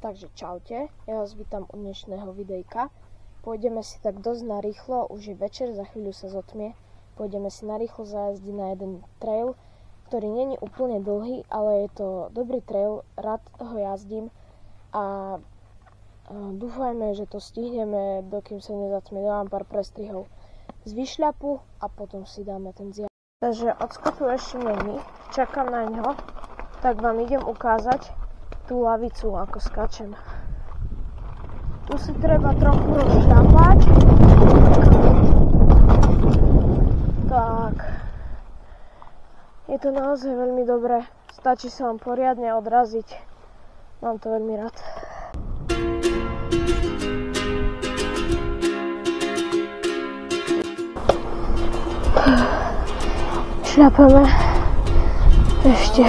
Takže čaute, ja vás vítam u dnešného videjka. Pôjdeme si tak dosť narýchlo, už je večer, za chvíľu sa zotmie. Pôjdeme si narýchlo zajazdiť na jeden trail, ktorý není úplne dlhý, ale je to dobrý trail, rád ho jazdím a dúfajme, že to stihneme, dokým sa nezatmie. Dávam pár prestrihov z výšľapu a potom si dáme ten zjazd. Takže odskoku ešte není, čakám na ňo, tak vám idem ukázať tú lavicu, ako skačem. Tu si treba trochu rozšľapať. Tak. Je to naozaj veľmi dobré. Stačí sa vám poriadne odraziť. Mám to veľmi rád. Šľapeme. Ešte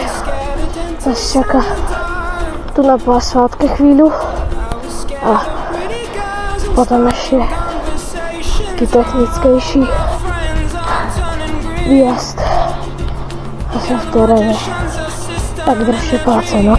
nás čaká tu na asfaltke chvíľu a potom ešte taký technickejší výjazd a som v teréne, tak držte palce, no.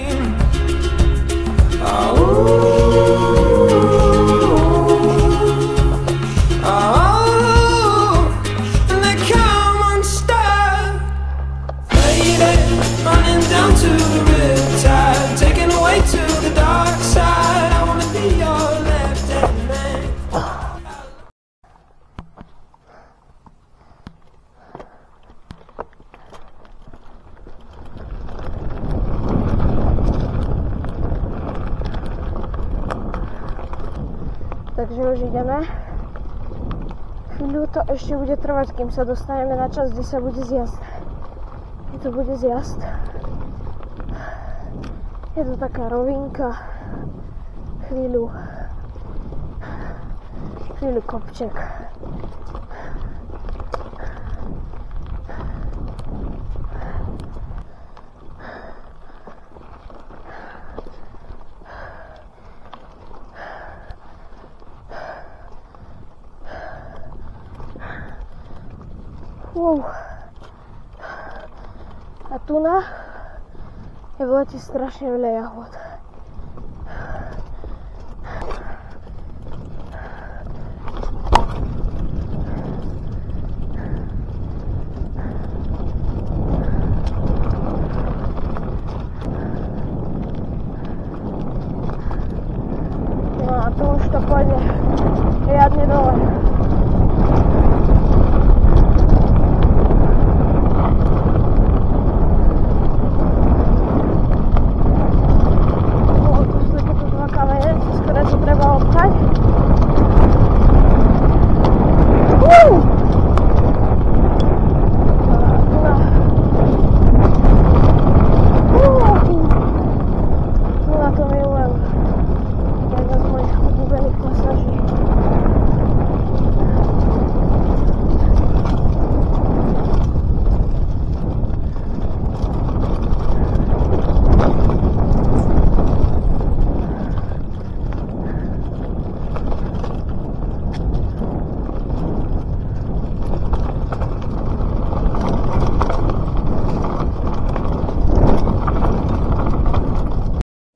Takže už ideme. Chvíľu to ešte bude trvať, kým sa dostaneme na čas, kde sa bude zjazd. Kde to bude zjazd. Je to taká rovinka. Chvíľu kopček. A tu je v lete strašne veľa jahôd. No a tu už to pôjde riadne dole.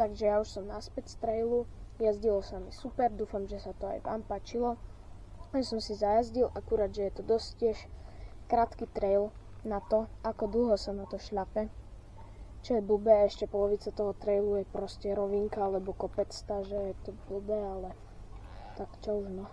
Takže ja už som naspäť z trailu, jazdilo sa mi super, dúfam, že sa to aj vám páčilo. Ja som si zajazdil, akurát, že je to dosť tiež krátky trail na to, ako dlho sa na to šľape. Čo je blbé, ešte polovica toho trailu je proste rovinka alebo kopec, takže je to blbé, ale tak čo už no.